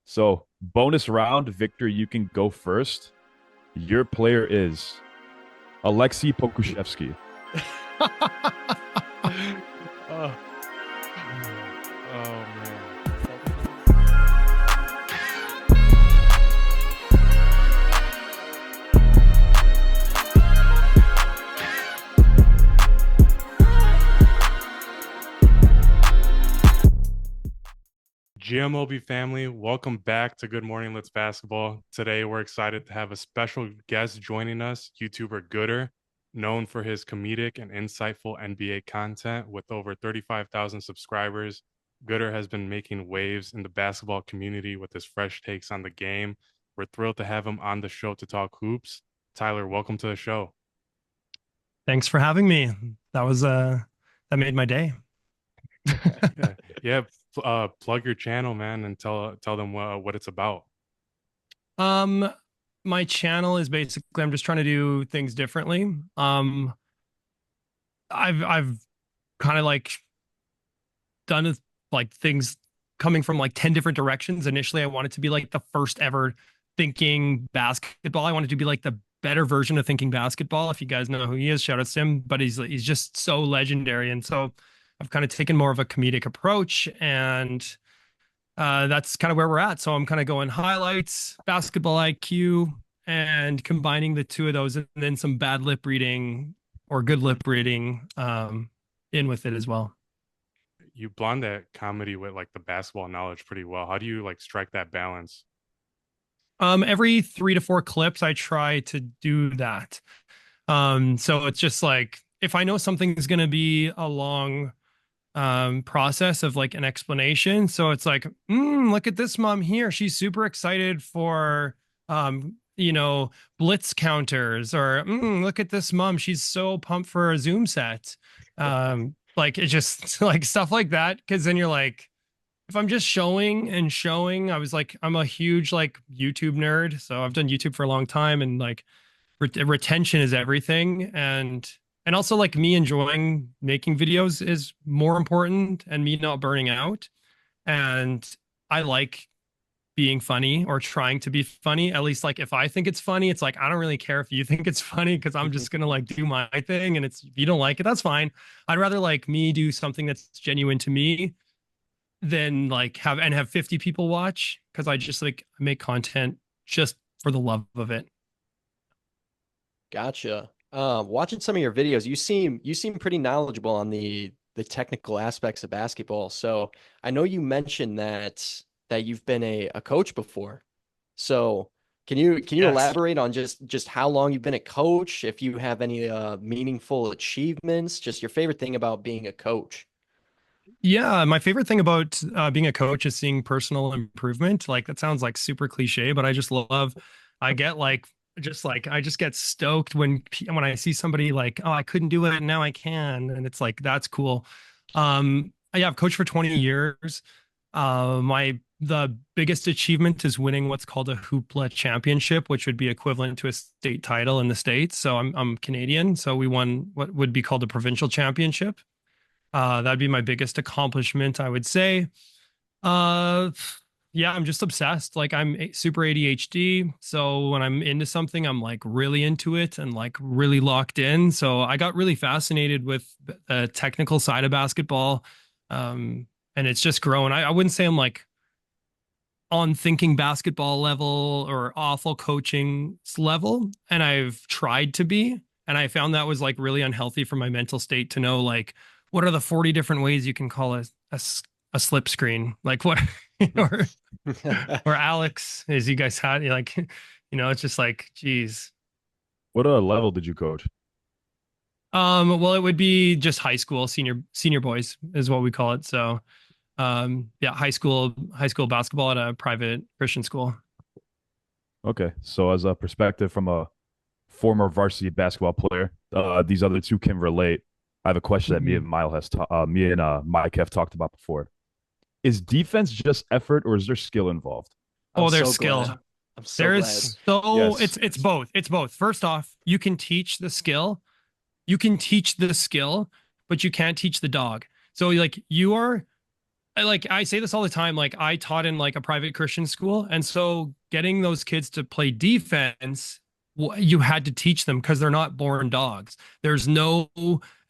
So, bonus round, Victor, you can go first. Your player is Alexei Pokushevsky. Oh, oh man. GMLB family, welcome back to Good Morning Let's Basketball. Today, we're excited to have a special guest joining us, YouTuber GOODER, known for his comedic and insightful NBA content with over 35,000 subscribers. GOODER has been making waves in the basketball community with his fresh takes on the game. We're thrilled to have him on the show to talk hoops. Tyler, welcome to the show. Thanks for having me. That made my day. Yeah, yeah. Plug your channel, man, and tell them what it's about. Um, my channel is basically I'm just trying to do things differently. I've kind of like done like things coming from like 10 different directions. Initially, I wanted to be like the first ever thinking basketball. I wanted to be like the better version of thinking basketball. If you guys know who he is, shout out to him. But he's just so legendary, and so I've kind of taken more of a comedic approach, and that's kind of where we're at. So I'm kind of going highlights, basketball IQ, and combining the two of those, and then some bad lip reading or good lip reading in with it as well. You blend that comedy with like the basketball knowledge pretty well. How do you like strike that balance? Every 3 to 4 clips, I try to do that. So it's just like if I know something is going to be a long process of like an explanation. So it's like, look at this mom here. She's super excited for, blitz counters, or look at this mom. She's so pumped for a Zoom set. Like it's just like stuff like that. Cause then you're like, if I'm just showing and showing, I'm a huge like YouTube nerd. So I've done YouTube for a long time, and like retention is everything. And also like me enjoying making videos is more important, and me not burning out. And I like being funny or trying to be funny. At least like if I think it's funny, it's like I don't really care if you think it's funny, because I'm just gonna like do my thing. And if you don't like it, that's fine. I'd rather like me do something that's genuine to me than like have 50 people watch, because I just like make content just for the love of it. Gotcha. Watching some of your videos, you seem pretty knowledgeable on the technical aspects of basketball. So I know you mentioned that you've been a coach before. So can you elaborate on just how long you've been a coach? If you have any meaningful achievements, just your favorite thing about being a coach. Yeah, my favorite thing about being a coach is seeing personal improvement. Like that sounds like super cliche, but I just love. I get like I just get stoked when I see somebody like, oh, I couldn't do it and now I can, and it's like that's cool. Yeah, I've coached for 20 years. The biggest achievement is winning what's called a hoopla championship, which would be equivalent to a state title in the States. So I'm Canadian, so we won what would be called a provincial championship. That'd be my biggest accomplishment, I would say. Uh, yeah, I'm just obsessed. Like super ADHD. So when I'm into something, I'm like really into it and like really locked in. So I got really fascinated with the technical side of basketball. And it's just grown. I wouldn't say I'm like on thinking basketball level or awful coaching level. And I've tried to be, and I found that was like really unhealthy for my mental state to know like, what are the 40 different ways you can call a slip screen? Like what, or, or Alex, as you guys had, like, it's just like, geez. What level did you coach? Well, it would be just high school, senior boys is what we call it. So, yeah, high school basketball at a private Christian school. Okay, so as a perspective from a former varsity basketball player, these other two can relate. I have a question that me and Mike have talked about before. Is defense just effort, or is there skill involved? Oh, there's skill. I'm so glad. It's both. It's both. First off, you can teach the skill. You can teach the skill, but you can't teach the dog. So like I say this all the time. Like I taught in like a private Christian school, and so getting those kids to play defense, you had to teach them because they're not born dogs. There's no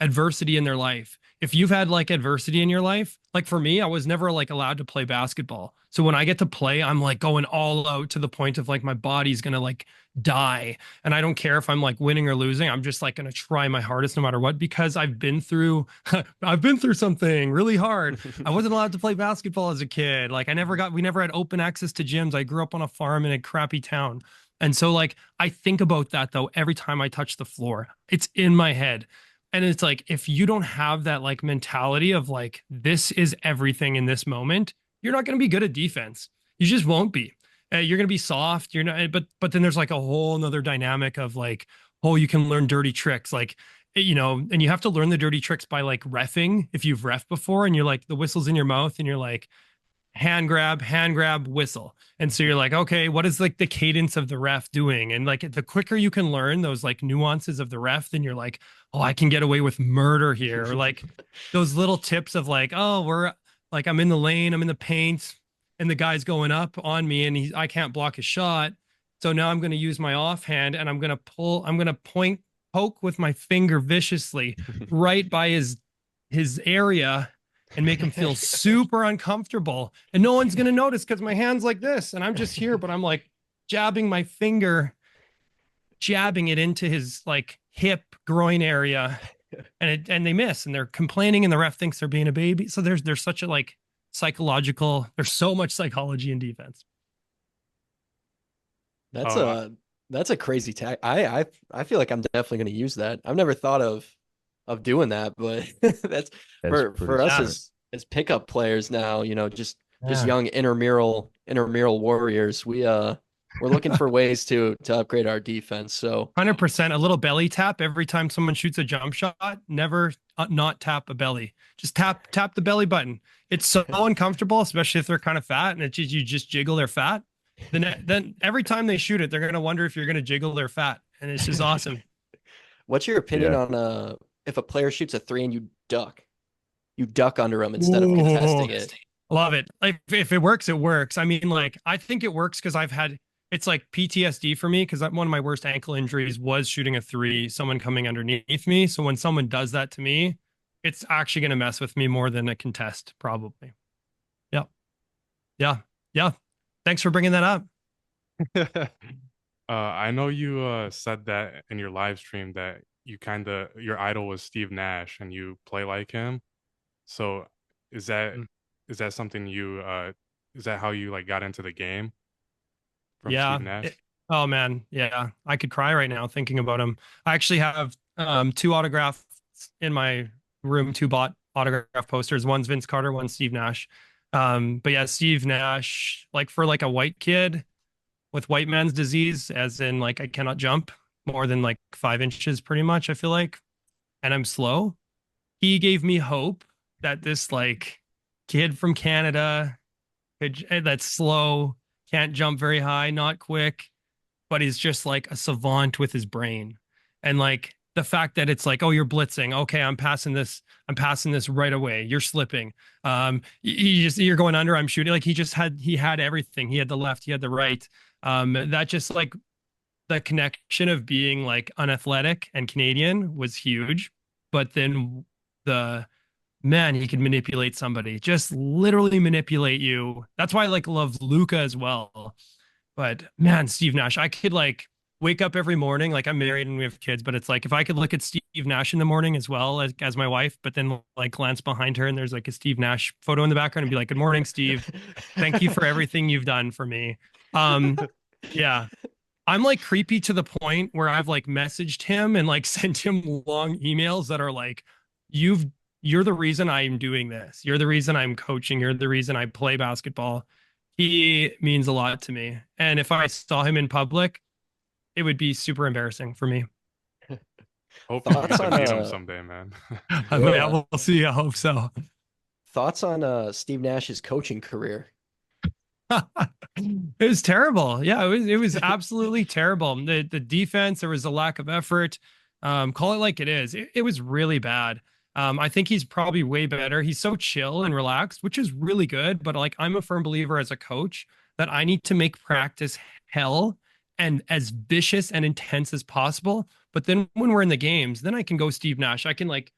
adversity in their life. If you've had like adversity in your life, like for me, I was never like allowed to play basketball. So when I get to play, I'm like going all out to the point of like my body's gonna like die. And I don't care if I'm like winning or losing. I'm just like gonna try my hardest no matter what because I've been through I've been through something really hard. I wasn't allowed to play basketball as a kid. Like we never had open access to gyms. I grew up on a farm in a crappy town. And so like I think about that though every time I touch the floor. It's in my head. And it's like if you don't have that like mentality of like this is everything in this moment, you're not going to be good at defense. You just won't be. You're going to be soft. You're not. But then there's like a whole nother dynamic of like, oh, you can learn dirty tricks, like and you have to learn the dirty tricks by like reffing if you've ref before, and you're like the whistle's in your mouth, and you're like hand grab, whistle. And so you're like, okay, what is like the cadence of the ref doing? And like the quicker you can learn those like nuances of the ref, then you're like, oh, I can get away with murder here. Or like those little tips of like, oh, I'm in the lane, I'm in the paint, and the guy's going up on me and I can't block his shot. So now I'm going to use my offhand and I'm going to poke with my finger viciously right by his area and make him feel super uncomfortable. And no one's going to notice because my hand's like this. And I'm just here, but I'm like jabbing my finger, jabbing it into his like hip groin area. And they miss and they're complaining and the ref thinks they're being a baby. So there's such a like there's so much psychology in defense. That's a crazy tag. I feel like I'm definitely going to use that. I've never thought of doing that, but that's for us as pickup players now, just young intramural warriors. We're looking for ways to upgrade our defense. So 100%, a little belly tap every time someone shoots a jump shot. Never not tap a belly. Just tap the belly button. It's so uncomfortable, especially if they're kind of fat, and you just jiggle their fat. Then every time they shoot it, they're gonna wonder if you're gonna jiggle their fat, and it's just awesome. What's your opinion on if a player shoots a 3 and you duck under them instead of contesting it? Love it. Like if it works, it works. I mean, like I think it works because it's like PTSD for me because one of my worst ankle injuries was shooting a 3, someone coming underneath me. So when someone does that to me, it's actually going to mess with me more than a contest, probably. Yeah. Thanks for bringing that up. I know you said that in your live stream that your idol was Steve Nash and you play like him. So is that something is that how you like got into the game from Steve Nash? Oh man, yeah. I could cry right now thinking about him. I actually have 2 autographs in my room, 2 bought autograph posters. One's Vince Carter, one's Steve Nash. But yeah, Steve Nash, like for like a white kid with white man's disease, as in like I cannot jump more than like 5 inches pretty much, I feel like, and I'm slow. He gave me hope that this like kid from Canada that's slow, can't jump very high, not quick, but he's just like a savant with his brain. And like the fact that it's like, oh, you're blitzing. Okay, I'm passing this right away. You're slipping. You're going under, I'm shooting. Like he had everything. He had the left, he had the right. That just like the connection of being like unathletic and Canadian was huge. But then he could manipulate somebody, just literally manipulate you. That's why I like love Luca as well. But man, Steve Nash, I could like wake up every morning. Like I'm married and we have kids, but it's like if I could look at Steve Nash in the morning as well as my wife, but then like glance behind her and there's like a Steve Nash photo in the background and be like, good morning, Steve. Thank you for everything you've done for me. Yeah. I'm like creepy to the point where I've like messaged him and like sent him long emails that are like, you're the reason I'm doing this. You're the reason I'm coaching. You're the reason I play basketball. He means a lot to me. And if I saw him in public, it would be super embarrassing for me. Hopefully you get to meet him someday, man. Yeah, we'll see. I hope so. Thoughts on Steve Nash's coaching career? It was terrible. Yeah, it was absolutely terrible. The defense, there was a lack of effort. Call it like it is. It was really bad. I think he's probably way better. He's so chill and relaxed, which is really good. But like, I'm a firm believer as a coach that I need to make practice hell and as vicious and intense as possible. But then when we're in the games, then I can go Steve Nash. I can like,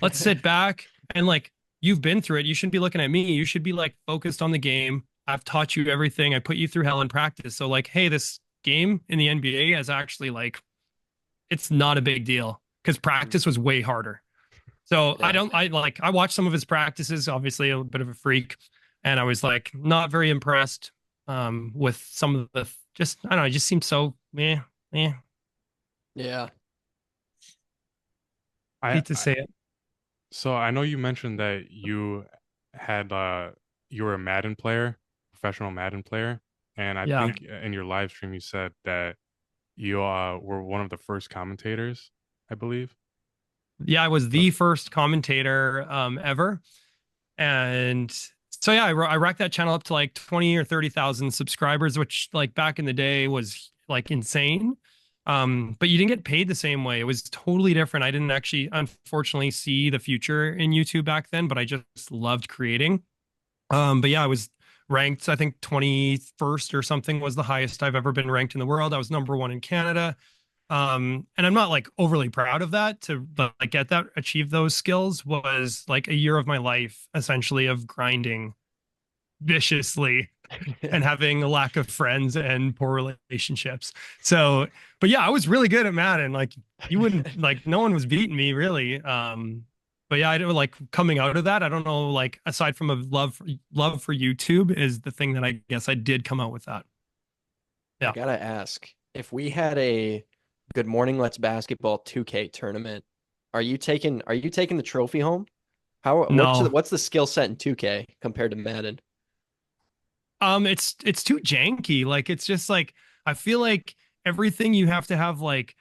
let's sit back and like, you've been through it. You shouldn't be looking at me. You should be like focused on the game. I've taught you everything. I put you through hell in practice. So like, hey, this game in the NBA is actually like, it's not a big deal because practice was way harder. So Yeah. I watched some of his practices, obviously a bit of a freak, and I was like not very impressed with some of the just I don't know, it just seems so meh. Yeah. I, Hate to I say it. so I know you mentioned that had you were a Madden player, professional Madden player, and I Yeah. think in your live stream you said that you were one of the first commentators, I believe. Yeah, I was So the first commentator ever. And so yeah, I racked that channel up to like 20 or 30,000 subscribers, which like back in the day was like insane. But you didn't get paid the same way. It was totally different. I didn't actually, unfortunately, see the future in YouTube back then, but I just loved creating. But yeah, I was ranked, I think 21st or something was the highest I've ever been ranked in the world. I was number one in Canada. And I'm not like overly proud of that to like get that, achieve those skills was like a year of my life essentially of grinding viciously and having a lack of friends and poor relationships. So, but yeah, I was really good at Madden. Like you wouldn't like no one was beating me really. But yeah, I don't like coming out of that. I don't know, like aside from a love for YouTube is the thing that I guess I did come out with that. I Yeah. gotta ask, if we had a Good Morning Let's Basketball 2K tournament, are you taking the trophy home? No. What's the skill set in 2K compared to Madden? It's too janky. Like it's just like I feel like everything you have to have like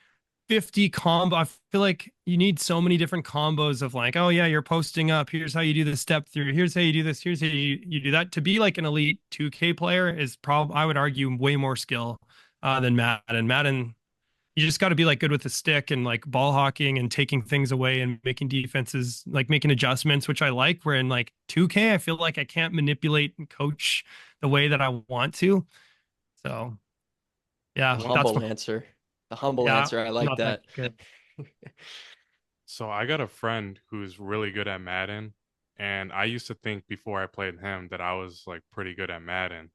50 combo. I feel like you need so many different combos of like, oh yeah, you're posting up. Here's how you do the step through. Here's how you do this. Here's how you do that. To be like an elite 2K player is probably I would argue way more skill than Madden. Madden, you just got to be like good with the stick and like ball hawking and taking things away and making defenses like making adjustments, which I like. Where in like 2K, I feel like I can't manipulate and coach the way that I want to. So The yeah, that's humble what. answer. The humble Yeah, answer. I like not that that. good. so I got a friend who's really good at Madden, and I used to think before I played him that I was like pretty good at Madden.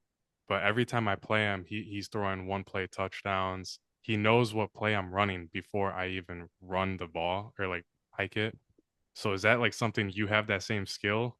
But every time I play him, he's throwing one play touchdowns. He knows what play I'm running before I even run the ball or like hike it. So is that like something you have that same skill?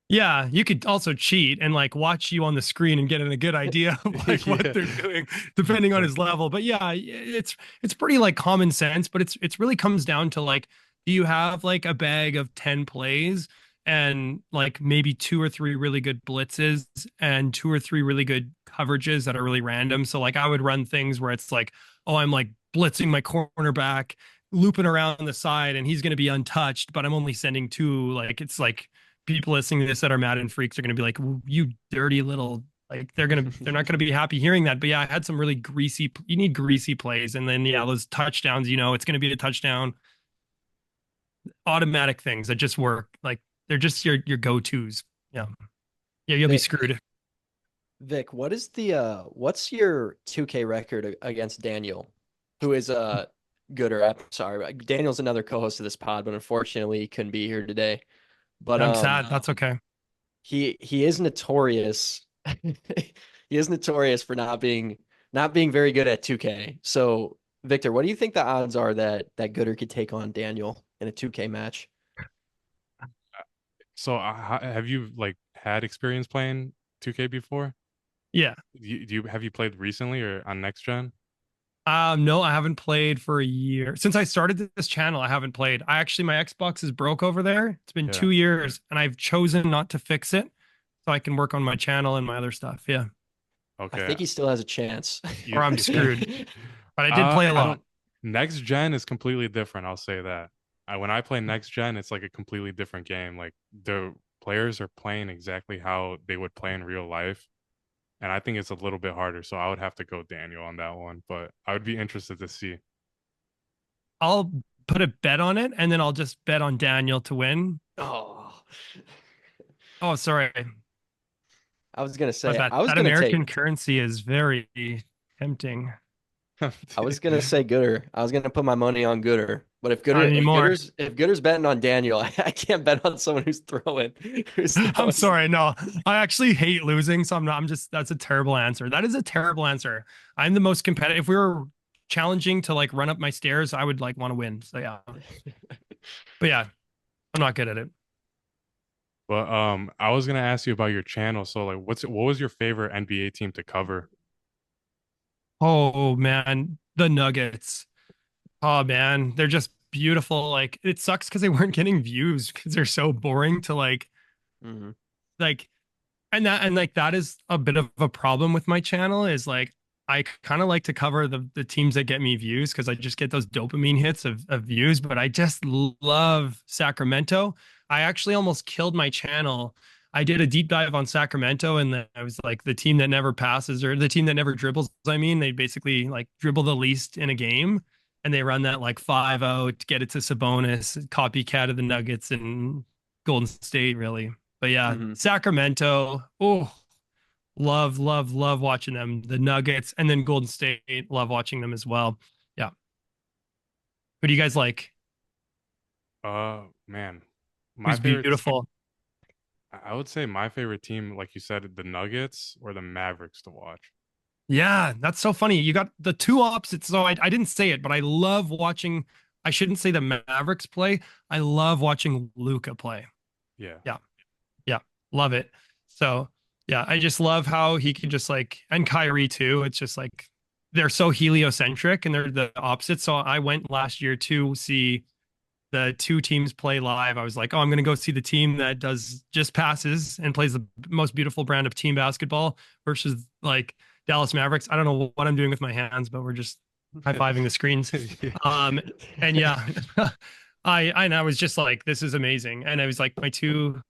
Yeah, you could also cheat and like watch you on the screen and get a good idea of like what Yeah. they're doing, depending on his level. But yeah, it's pretty like common sense, but it's really comes down to like, do you have like a bag of 10 plays and like maybe two or three really good blitzes and two or three really good coverages that are really random. So like I would run things where it's like, oh, I'm like blitzing my cornerback, looping around the side, and he's gonna be untouched, but I'm only sending two. Like it's like people listening to this that are Madden freaks are going to be like, you dirty little, like they're not going to be happy hearing that. But yeah, I had some really greasy, you need greasy plays. And then, yeah, those touchdowns, it's going to be a touchdown, automatic things that just work. Like they're just your go-tos. Yeah. Yeah. You'll be Vic, screwed. Vic, what's your 2K record against Daniel, who is a gooder? I'm sorry, Daniel's another co-host of this pod, but unfortunately he couldn't be here today. But I'm sad. That's okay. he is notorious. He is notorious for not being very good at 2K. So, Victor, what do you think the odds are that Gooder could take on Daniel in a 2K match? So have you like had experience playing 2K before? Yeah. Have you played recently or on next gen? No, I haven't played for a year. Since I started this channel, I haven't played. My Xbox is broke over there. It's been Yeah. 2 years and I've chosen not to fix it so I can work on my channel and my other stuff. Yeah. I Okay. think he still has a chance. Or I'm You screwed. But I did play a I lot. don't next gen is completely different, I'll say that. When I play next gen, it's like a completely different game. Like the players are playing exactly how they would play in real life. And I think it's a little bit harder. So I would have to go Daniel on that one, but I would be interested to see. I'll put a bet on it, and then I'll just bet on Daniel to win. Oh, Oh, sorry. I was gonna But say that I was that gonna take American currency is very tempting. I was gonna say Gooder. I was gonna put my money on Gooder. But if Not Gooder anymore. if Gooder's betting on Daniel, I can't bet on someone who's throwing. Who's I'm throwing. sorry. No, I actually hate losing. So I'm not, I'm just, that's a terrible answer. That is a terrible answer. I'm the most competitive. If we were challenging to like run up my stairs, I would like want to win. So yeah. But yeah, I'm not good at it. But I was gonna ask you about your channel. So like, what was your favorite NBA team to cover? Oh man, the Nuggets. Oh man, they're just beautiful. Like it sucks because they weren't getting views because they're so boring to Mhm. like and like that is a bit of a problem with my channel is like I kind of like to cover the teams that get me views because I just get those dopamine hits of views, but I just love Sacramento. I actually almost killed my channel. I did a deep dive on Sacramento and I was like the team that never passes or the team that never dribbles. I mean, they basically like dribble the least in a game and they run that like 5-0 to get it to Sabonis, copycat of the Nuggets and Golden State, really. But yeah, Mhm. Sacramento. Oh, love, love, love watching them. The Nuggets and then Golden State. Love watching them as well. Yeah. Who do you guys like? Man, my Who's favorite. beautiful? I would say my favorite team, like you said, the Nuggets or the Mavericks to watch. Yeah, that's so funny. You got the two opposites. So I didn't say it, but I love watching. I shouldn't say the Mavericks play. I love watching Luca play. Yeah. Yeah. Yeah. Love it. So yeah, I just love how he can just like, and Kyrie too. It's just like they're so heliocentric and they're the opposite. So I went last year to see the two teams play live. I was like, oh, I'm going to go see the team that does just passes and plays the most beautiful brand of team basketball versus like Dallas Mavericks. I don't know what I'm doing with my hands, but we're just high-fiving the screens. Um, and yeah, and I was just like, this is amazing. And I was like, my two,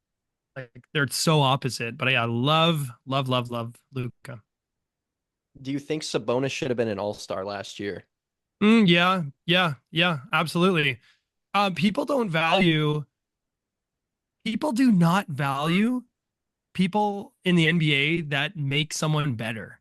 like, they're so opposite, but yeah, I love, love, love, love Luca. Do you think Sabonis should have been an all-star last year? Yeah, yeah, yeah, absolutely. People don't value, people do not value people in the NBA that make someone better.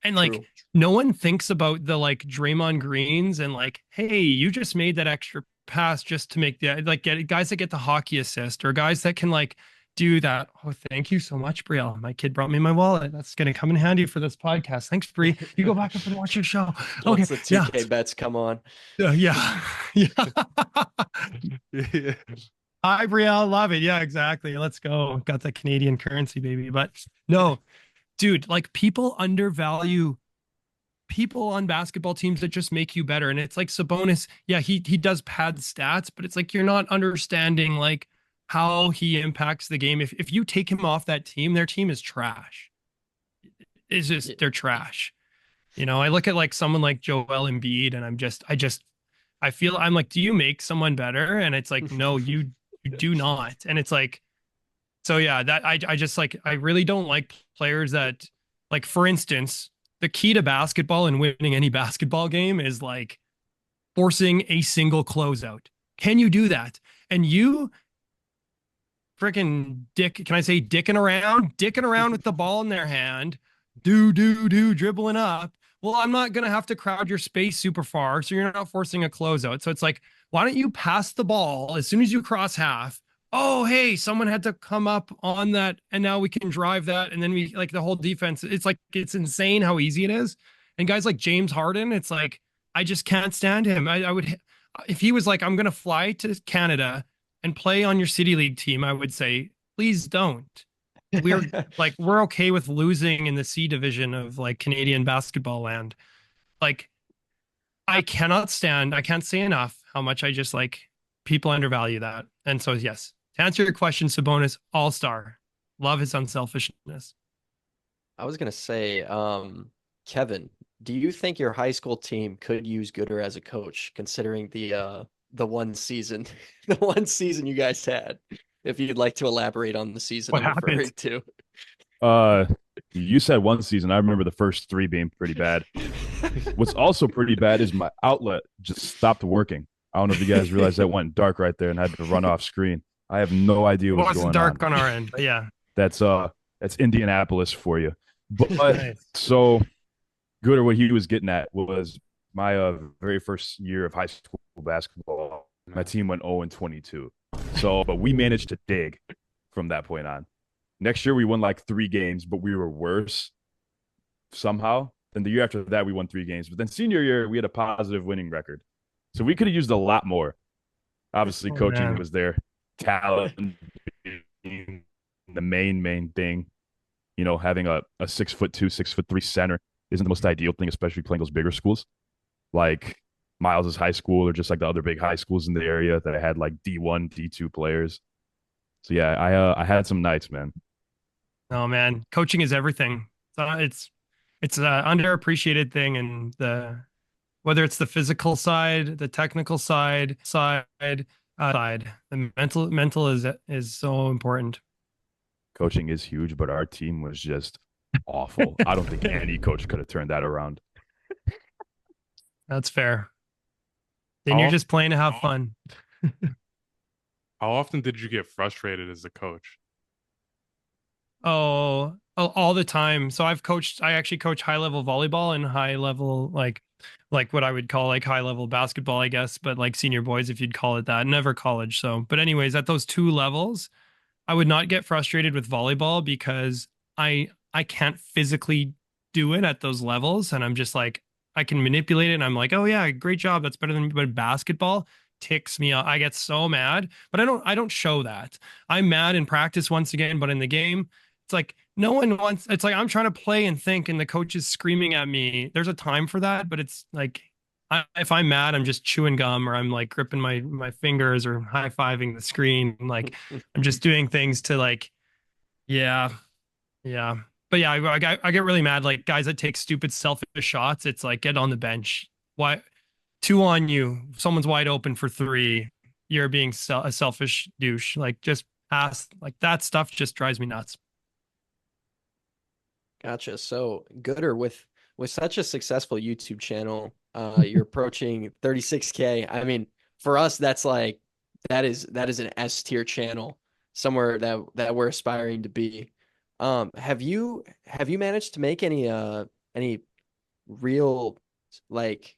And like True. no one thinks about the like Draymond Greens and like, hey, you just made that extra pass just to make the like get guys that get the hockey assist or guys that can like do that. Oh, thank you so much, Brielle. My kid brought me my wallet. That's gonna come in handy for this podcast. Thanks, Brie. You go back up and watch your show. Okay, Once the yeah, 2K bets come on. yeah, yeah. Yeah. Hi, Brielle. Love it. Yeah, exactly. Let's go. Got that Canadian currency, baby. But no, dude, like people undervalue people on basketball teams that just make you better. And it's like Sabonis, yeah, he does pad stats, but it's like you're not understanding like how he impacts the game. If you take him off that team, their team is trash. It's Yeah. just they're trash. You know, I look at like someone like Joel Embiid and I feel I'm like, do you make someone better? And it's like, no, you do not. And it's like, so yeah, that I just like I really don't like players that like for instance, the key to basketball and winning any basketball game is like forcing a single closeout. Can you do that? And you freaking dick, can I say dicking around with the ball in their hand, dribbling up. Well, I'm not going to have to crowd your space super far. So you're not forcing a closeout. So it's like, why don't you pass the ball as soon as you cross half? Oh, hey, someone had to come up on that. And now we can drive that. And then we like the whole defense. It's like, it's insane how easy it is. And guys like James Harden, it's like, I just can't stand him. I would, if he was like, I'm going to fly to Canada and play on your city league team, I would say, please don't. We're like, we're okay with losing in the C division of like Canadian basketball land. Like, I can't say enough how much I just like people undervalue that. And so, yes, to answer your question, Sabonis, all star. Love his unselfishness. I was gonna say, Kevin, do you think your high school team could use Gooder as a coach, considering the one season, the one season you guys had? If you'd like to elaborate on the season What I'm referring happened? to. Uh, you said one season. I remember the first three being pretty bad. What's also pretty bad is my outlet just stopped working. I don't know if you guys realized that went dark right there and had to run off screen. I have no idea It what's wasn't going on. dark on our end, but yeah. That's Indianapolis for you. But Nice. so Gooder, what he was getting at was my very first year of high school basketball. My team went 0-22. So, but we managed to dig from that point on. Next year we won like 3 games, but we were worse somehow. Then the year after that we won 3 games. But then senior year we had a positive winning record. So we could have used a lot more. Obviously, Oh, coaching man. was there. Talent, the main thing. You know, having a 6'2", 6'3" center isn't the most ideal thing, especially playing those bigger schools like Miles's high school or just like the other big high schools in the area that had like D1, D2 players. So yeah, I had some nights, man. Oh man, coaching is everything. It's an underappreciated thing, and the whether it's the physical side, the technical side, the mental is so important. Coaching is huge, but our team was just awful. I don't think any coach could have turned that around. That's fair. Then you're How, just playing to have fun. how often did you get frustrated as a coach? All the time. So I actually coach high level volleyball and high level like what I would call like high level basketball, I guess, but like senior boys if you'd call it that, never college. So, but anyways, at those two levels, I would not get frustrated with volleyball because I can't physically do it at those levels, and I'm just like I can manipulate it and I'm like, "Oh yeah, great job. That's better than." But basketball ticks me off. I get so mad, but I don't show that. I'm mad in practice once again, but in the game, it's like no one wants it's like I'm trying to play and think and the coach is screaming at me. There's a time for that, but it's like if I'm mad, I'm just chewing gum or I'm like gripping my fingers or high-fiving the screen. Like I'm just doing things to like, yeah, yeah. But yeah, I get really mad. Like guys that take stupid selfish shots. It's like get on the bench. Why? Two on you. Someone's wide open for three. You're being a selfish douche. Like just pass. Like that stuff just drives me nuts. Gotcha. So Gooder, with such a successful YouTube channel, you're approaching 36K. I mean, for us, that's like that is an S tier channel, somewhere that we're aspiring to be. Have you managed to make any real like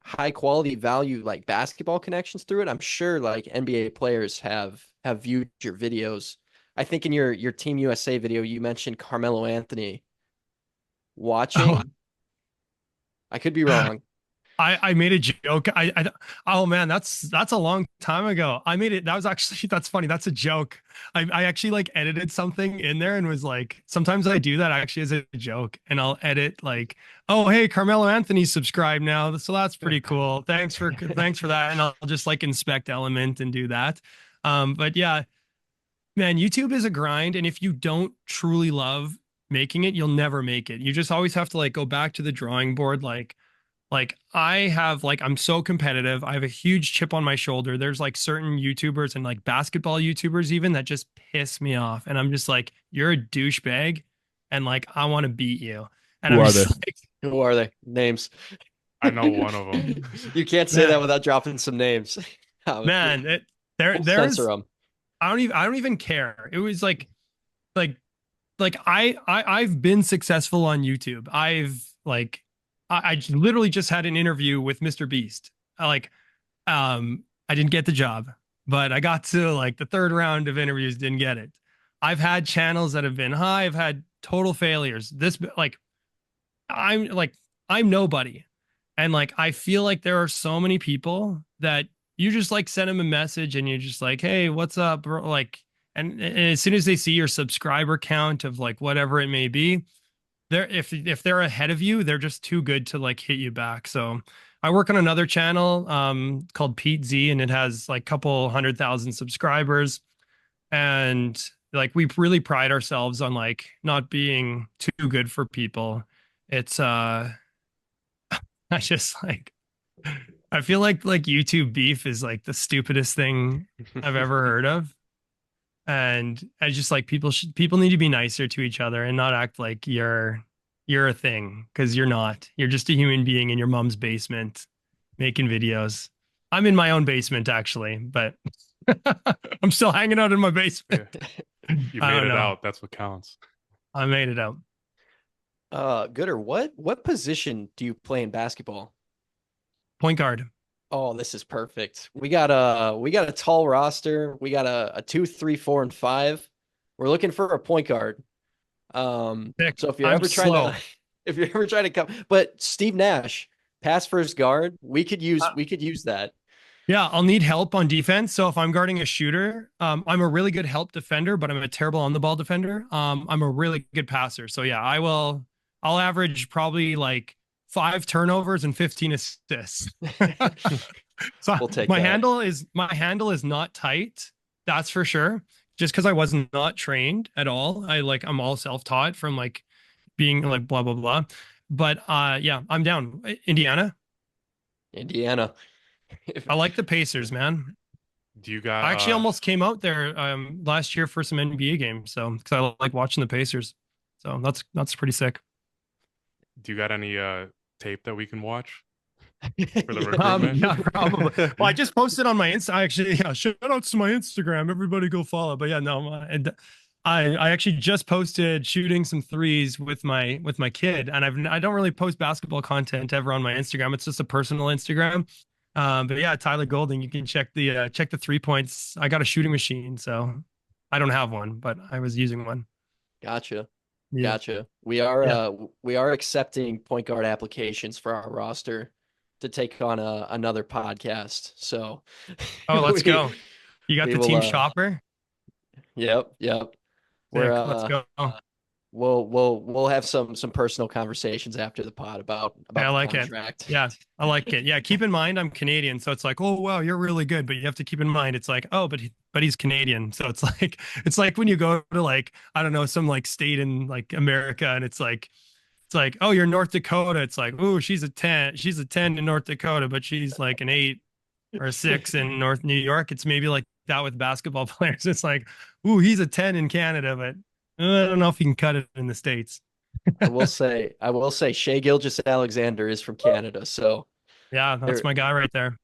high quality value like basketball connections through it? I'm sure like NBA players have viewed your videos. I think in your Team USA video you mentioned Carmelo Anthony Oh, watching. I could be wrong. I made a joke. Oh man, that's a long time ago. I made it. That was actually that's funny. That's a joke. I actually like edited something in there and was like, sometimes I do that actually as a joke, and I'll edit like, oh hey, Carmelo Anthony subscribed now, so that's pretty cool. Thanks for that, and I'll just like inspect element and do that. But yeah, man, YouTube is a grind, and if you don't truly love making it, you'll never make it. You just always have to like go back to the drawing board, like I have like I'm so competitive. I have a huge chip on my shoulder. There's like certain YouTubers and like basketball YouTubers even that just piss me off. And I'm just like, you're a douchebag and like I want to beat you. And Who I'm are just they? like, Who are they? Names. I know one of them. You can't say that man, without dropping some names. man, there We'll censor there's them. I don't even care. It was like I've been successful on YouTube. I literally just had an interview with Mr. Beast. I didn't get the job, but I got to like the third round of interviews, didn't get it. I've had channels that have been high, I've had total failures. This like I'm nobody. And like I feel like there are so many people that you just like send them a message and you're just like, "Hey, what's up, bro?" Like and as soon as they see your subscriber count of like whatever it may be, they're if they're ahead of you, they're just too good to like hit you back. So I work on another channel called Pete Z, and it has like a couple 100,000 subscribers. And like we really pride ourselves on like not being too good for people. It's I just like I feel like YouTube beef is like the stupidest thing I've ever heard of. And I just like people need to be nicer to each other and not act like you're a thing because you're not. You're just a human being in your mom's basement making videos. I'm in my own basement actually, but I'm still hanging out in my basement. You I made don't it know. out. That's what counts. I made it out. Gooder, what position do you play in basketball? Point guard. Oh, this is perfect. We got a tall roster. We got a 2, 3, 4, and 5. We're looking for a point guard. Nick, So if you're I'm ever trying slow. to if you're ever trying to come, but Steve Nash, pass first guard, we could use that. Yeah, I'll need help on defense. So if I'm guarding a shooter, I'm a really good help defender, but I'm a terrible on the ball defender. I'm a really good passer. So yeah, I'll average probably like 5 turnovers and 15 assists. So We'll take my that. handle is not tight. That's for sure. Just because I was not trained at all. I'm all self-taught from like being like blah blah blah. But yeah, I'm down. Indiana. Indiana. I like the Pacers, man. Do you I actually got almost came out there last year for some NBA games, so because I like watching the Pacers. So that's pretty sick. do you got any tape that we can watch for the Yeah. recruitment? Yeah, probably. Well, I just posted on my Insta. Actually, yeah, shout outs to my Instagram. Everybody go follow. But yeah, no, and I actually just posted shooting some threes with my kid, and I don't really post basketball content ever on my Instagram. It's just a personal Instagram. But yeah, Tyler Golding, you can check the 3 points. I got a shooting machine, so I don't have one, but I was using one. Gotcha. Yeah. Gotcha. We are Yeah. we are accepting point guard applications for our roster to take on another podcast. So Oh, let's we go. You got we the will team shopper? yep. We're Sick. Let's go. we'll have some personal conversations after the pod about I the like it. contract. Yeah, I like it. Yeah, keep in mind I'm Canadian, so it's like, oh wow, you're really good, but you have to keep in mind it's like, oh, but he's Canadian, so it's like when you go to like I don't know some like state in like America, and it's like oh you're North Dakota, it's like oh she's a 10 in North Dakota, but she's like an 8 or a 6 in North New York. It's maybe like that with basketball players. It's like ooh he's a 10 in Canada, but I don't know if he can cut it in the States. I will say Shea Gilgeous-Alexander is from Canada, so Yeah, that's there my guy right there.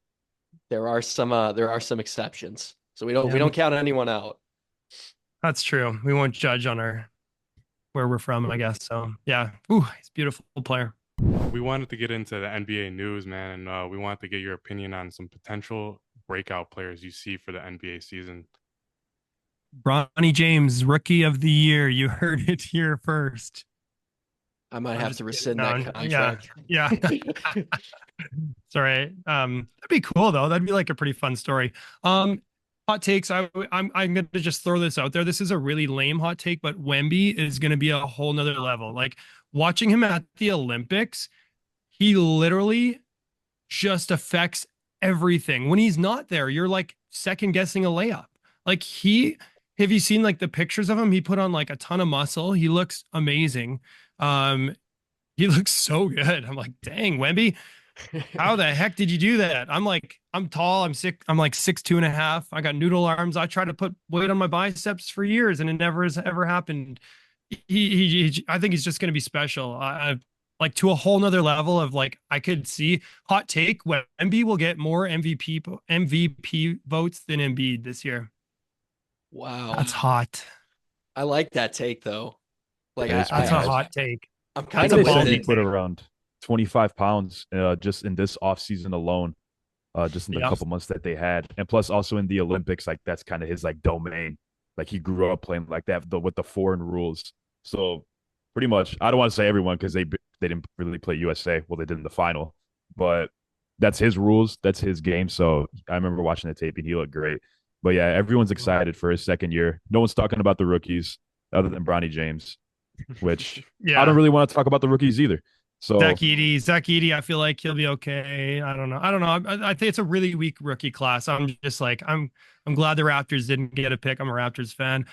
there are some exceptions. So we don't Yeah, count anyone out. that's true. We won't judge on our where we're from, I guess. So yeah. Ooh, he's a beautiful player. We wanted to get into the NBA news, man, and we wanted to get your opinion on some potential breakout players you see for the NBA season. Bronny James, rookie of the year. You heard it here first. I might I'm have just to kidding. rescind No, that contract. yeah. It's all right. That'd be cool though. That'd be like a pretty fun story. Hot takes. I'm gonna just throw this out there. This is a really lame hot take, but Wemby is gonna be a whole nother level. Like watching him at the Olympics, he literally just affects everything. When he's not there, you're like second guessing a layup. Like have you seen like the pictures of him? He put on like a ton of muscle. He looks amazing. Um, he looks so good. I'm like, dang, Wemby, how the heck did you do that? I'm tall. I'm sick. I'm like 6'2.5". I got noodle arms. I tried to put weight on my biceps for years, and it never has ever happened. I think he's just going to be special. Like to a whole nother level of like I could see hot take. Wemby will get more MVP votes than Embiid this year. Wow. That's hot. I like that take though. Like It is That's pretty a nice. hot take. I'm I kind That's think a of they said with he ballsy it. put take. around 25 pounds just in this off season alone, just in the Yeah. couple months that they had. And plus also in the Olympics, like that's kind of his like domain. Like he grew up playing like that with the foreign rules. So pretty much, I don't want to say everyone because they didn't really play USA. Well, they did in the final, but that's his rules. That's his game. So I remember watching the tape and he looked great. But yeah, everyone's excited for his second year. No one's talking about the rookies other than Bronny James, which I don't Yeah. really want to talk about the rookies either. So Zach Edey, I feel like he'll be okay. I don't know. I think it's a really weak rookie class. I'm just like I'm glad the Raptors didn't get a pick. I'm a Raptors fan.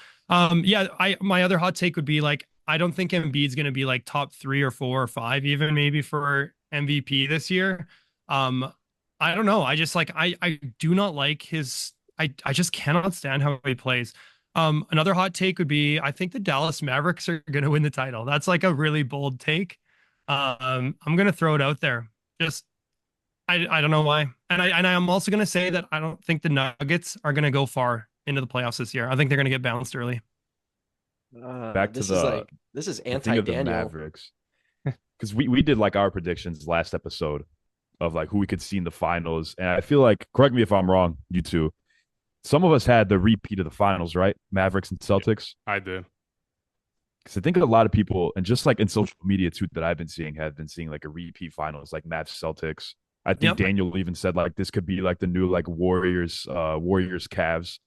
Yeah, my other hot take would be like I don't think Embiid's going to be like top 3 or 4 or 5 even maybe for MVP this year. I don't know. I just like I do not like his I just cannot stand how he plays. Another hot take would be I think the Dallas Mavericks are going to win the title. That's like a really bold take. I'm gonna throw it out there. Just I don't know why. And I'm also gonna say that I don't think the Nuggets are gonna go far into the playoffs this year. I think they're gonna get bounced early. Back to This is the thing of the anti-Daniel. Mavericks, because we did like our predictions last episode of like who we could see in the finals, and I feel like, correct me if I'm wrong, you two. Some of us had the repeat of the finals, right? Mavericks and Celtics. I did. Because I think a lot of people, and just like in social media too, that I've been seeing, have been seeing like a repeat finals, like Mavs Celtics. I think Yep. Daniel even said like this could be like the new like Warriors Cavs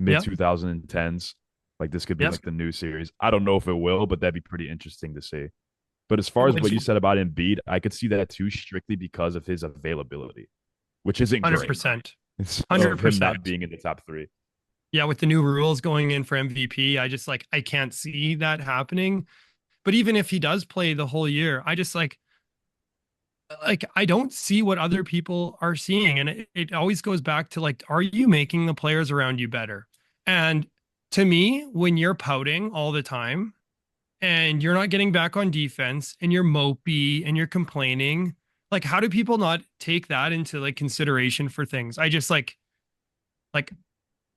mid Yep. 2010s. Like this could be Yep. like the new series. I don't know if it will, but that'd be pretty interesting to see. But as far as what you said about Embiid, I could see that too, strictly because of his availability, which isn't great. 100%. Of him 100%. not being in the top three. Yeah, with the new rules going in for MVP, I just like I can't see that happening. But even if he does play the whole year, I just like I don't see what other people are seeing. And it always goes back to like, are you making the players around you better? And to me, when you're pouting all the time and you're not getting back on defense and you're mopey and you're complaining, like how do people not take that into like consideration for things? I just like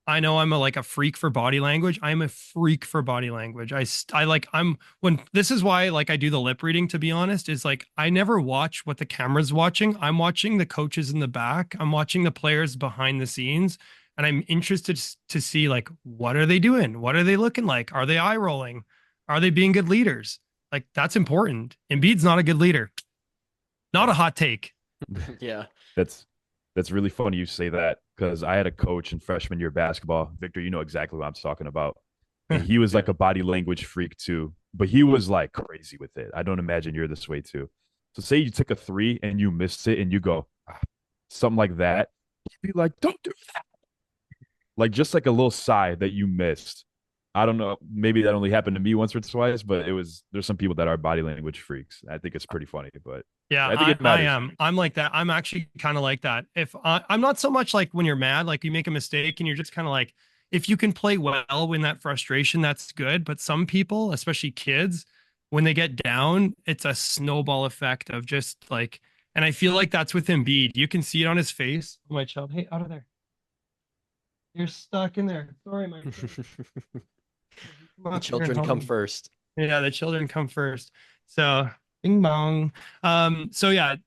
I know I'm like a freak for body language. I'm a freak for body language. I like I'm when this is why like I do the lip reading, to be honest, is like I never watch what the camera's watching. I'm watching the coaches in the back. I'm watching the players behind the scenes, and I'm interested to see like what are they doing? What are they looking like? Are they eye rolling? Are they being good leaders? Like that's important. Embiid's not a good leader. Not a hot take. Yeah. That's really funny you say that, because I had a coach in freshman year basketball. Victor, you know exactly what I'm talking about. And he was like a body language freak too, but he was like crazy with it. I don't imagine you're this way too. So say you took a three and you missed it and you go, something like that. He'd be like, don't do that. Like just like a little sigh that you missed. I don't know. Maybe that only happened to me once or twice, but there's some people that are body language freaks. I think it's pretty funny, but Yeah, I think it I matters. am. I'm like that. I'm actually kind of like that. If I'm not so much like when you're mad, like you make a mistake and you're just kind of like, if you can play well when that frustration, that's good. But some people, especially kids, when they get down, it's a snowball effect of just like, and I feel like that's with Embiid. You can see it on his face. Oh, my child, hey, out of there. You're stuck in there. Sorry, my friend. The children come first. Yeah, the children come first. So bing bong. So yeah,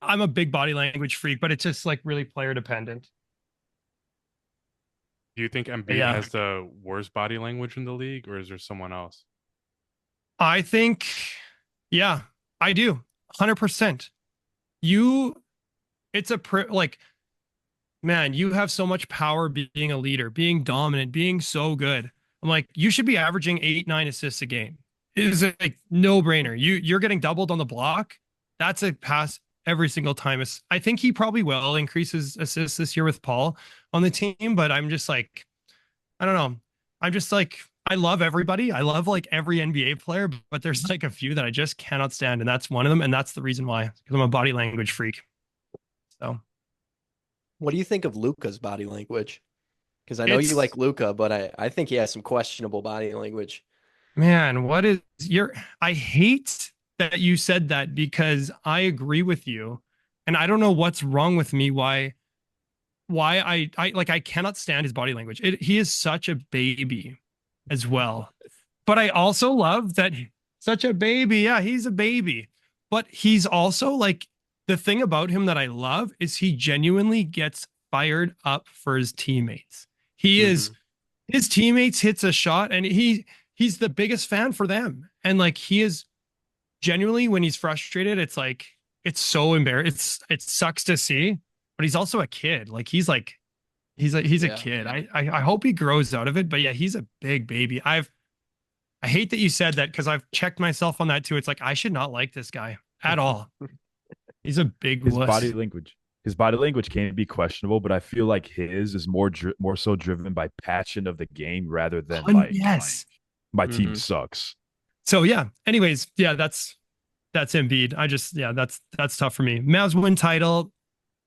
I'm a big body language freak, but it's just like really player dependent. Do you think Embiid Yeah. has the worst body language in the league, or is there someone else? I think, yeah, I do. 100%. It's like, man, you have so much power being a leader, being dominant, being so good. I'm like, you should be averaging 8, 9 assists a game. It is like no brainer. You're getting doubled on the block. That's a pass every single time. I think he probably will increase his assists this year with Paul on the team, but I'm just like, I don't know. I'm just like, I love everybody. I love like every NBA player, but there's like a few that I just cannot stand, and that's one of them. And that's the reason why, because I'm a body language freak. So, What do you think of Luca's body language? Because I know you like Luca, but I think he has some questionable body language. man, I hate that you said that, because I agree with you. And I don't know what's wrong with me. Why I like, I cannot stand his body language. He is such a baby as well. But I also love that such a baby. Yeah, he's a baby. But he's also like, the thing about him that I love is he genuinely gets fired up for his teammates. He is his teammates hits a shot and he's the biggest fan for them. And like he is genuinely, when he's frustrated, it's like it's so embarrassing. It sucks to see, but he's also a kid. Like he's a kid. I hope he grows out of it. But yeah, he's a big baby. I hate that you said that, because I've checked myself on that too. It's like I should not like this guy at all. He's a big His wuss. body language can be questionable, but I feel like his is more so driven by passion of the game rather than like, yes, my team sucks. So yeah. Anyways, yeah, that's Embiid. That's tough for me. Mavs win title.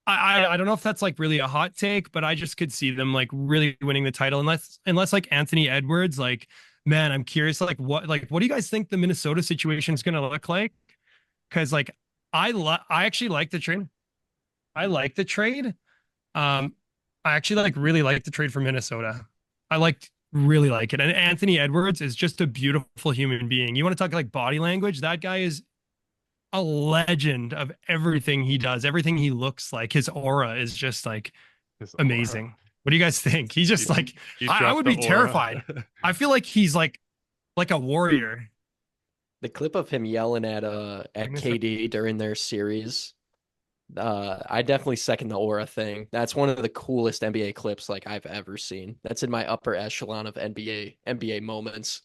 I don't know if that's like really a hot take, but I just could see them like really winning the title, unless like Anthony Edwards. Like, man, I'm curious. Like, what do you guys think the Minnesota situation is going to look like? Because like I actually like the trade. I like the trade. I actually really like the trade for Minnesota. Really like it. And Anthony Edwards is just a beautiful human being. You want to talk like body language? That guy is a legend of everything he does, everything he looks like. His aura is just like His aura. amazing. What do you guys think? He's just like, He I dropped would the be aura. terrified. I feel like he's like a warrior. The clip of him yelling at Minnesota- KD during their series, I definitely second the aura thing. That's one of the coolest NBA clips like I've ever seen. That's in my upper echelon of NBA moments.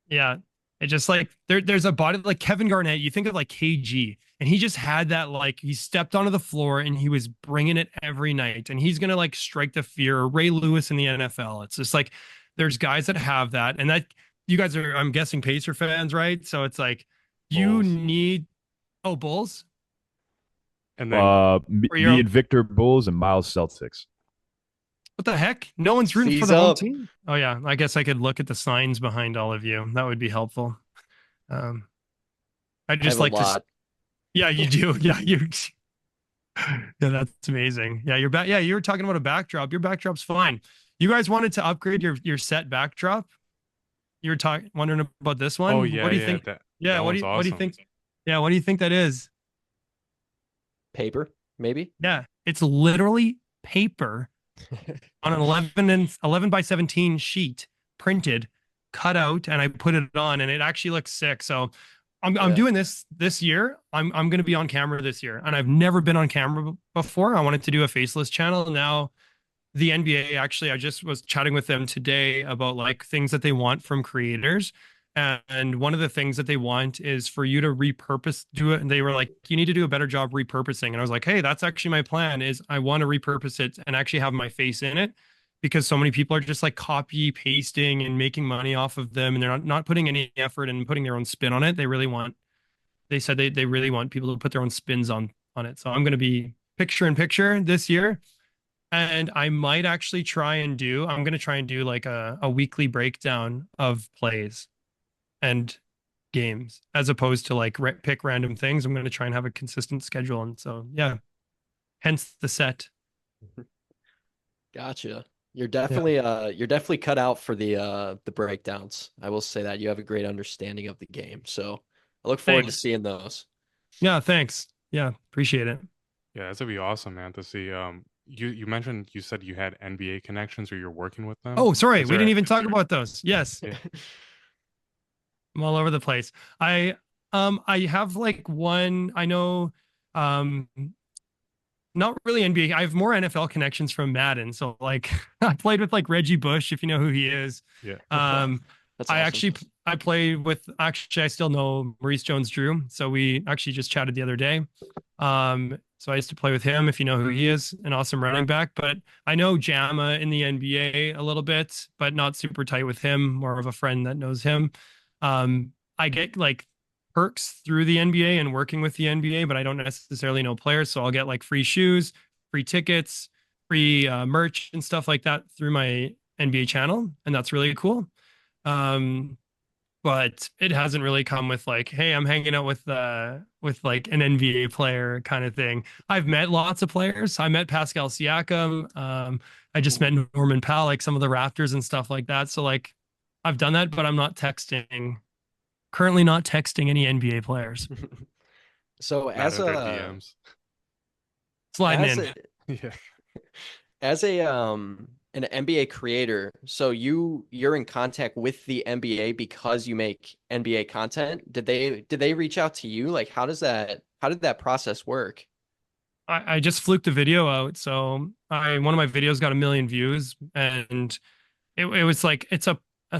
Yeah. It just like there's a body like Kevin Garnett. You think of like KG, and he just had that like he stepped onto the floor and he was bringing it every night, and he's gonna like strike the fear. Or Ray Lewis in the NFL. It's just like there's guys that have that, and that you guys are I'm guessing Pacer fans, right? So it's like you Bulls. need Bulls And then or Me and Victor Bulls and Miles Celtics. what the heck? No one's rooting for Seize the home up. team. Oh yeah, I guess I could look at the signs behind all of you. That would be helpful. Um, I'd I just have a like to. lot. Yeah, you do. Yeah, you. Yeah, that's amazing. Yeah, your back. Yeah, you were talking about a backdrop. Your backdrop's fine. You guys wanted to upgrade your set backdrop. You were talking wondering about this one. oh yeah, What do you yeah, think? that Yeah, that one's what do you awesome. think? Yeah, what do you think that is? Paper, maybe? Yeah, it's literally paper on an 11 by 17 sheet printed, cut out, and I put it on, and it actually looks sick. So I'm Yeah. doing this year. I'm going to be on camera this year, and I've never been on camera before. I wanted to do a faceless channel. Now the NBA, actually, I just was chatting with them today about like things that they want from creators. And one of the things that they want is for you to do it. And they were like, you need to do a better job repurposing. And I was like, hey, that's actually my plan is I want to repurpose it and actually have my face in it because so many people are just like copy pasting and making money off of them. And they're not putting any effort and putting their own spin on it. They said they really want people to put their own spins on it. So I'm going to be picture in picture this year. And I might actually I'm going to try and do like a weekly breakdown of plays and games as opposed to like pick random things. I'm going to try and have a consistent schedule. And so, yeah, hence the set. Gotcha. You're definitely cut out for the breakdowns. I will say that you have a great understanding of the game. So I look forward to Thanks. seeing those. Yeah, thanks. Yeah, appreciate it. Yeah, that's gonna be awesome, man, to see. You mentioned you said you had NBA connections or you're working with them. Oh, sorry, Is we there didn't even talk about those. Yes. Yeah. I'm all over the place. I have like one, I know not really NBA. I have more NFL connections from Madden. So like I played with like Reggie Bush, if you know who he is. Yeah. That's I awesome. actually I played with I still know Maurice Jones-Drew. So we actually just chatted the other day. So I used to play with him, if you know who he is, an awesome running back. But I know Jama in the NBA a little bit, but not super tight with him, more of a friend that knows him. I get like perks through the NBA and working with the NBA, but I don't necessarily know players. So I'll get like free shoes, free tickets, free merch and stuff like that through my NBA channel. And that's really cool. But it hasn't really come with like, hey, I'm hanging out with like an NBA player kind of thing. I've met lots of players. I met Pascal Siakam. I just met Norman Powell, like some of the Raptors and stuff like that. So like I've done that, but I'm not currently not texting any NBA players. So Not as in their a DMs. Sliding as in. a Yeah. as a an NBA creator, so you're in contact with the NBA because you make NBA content. Did they reach out to you? Like how did that process work? I just fluked a video out. So one of my videos got 1 million views, and it was like it's a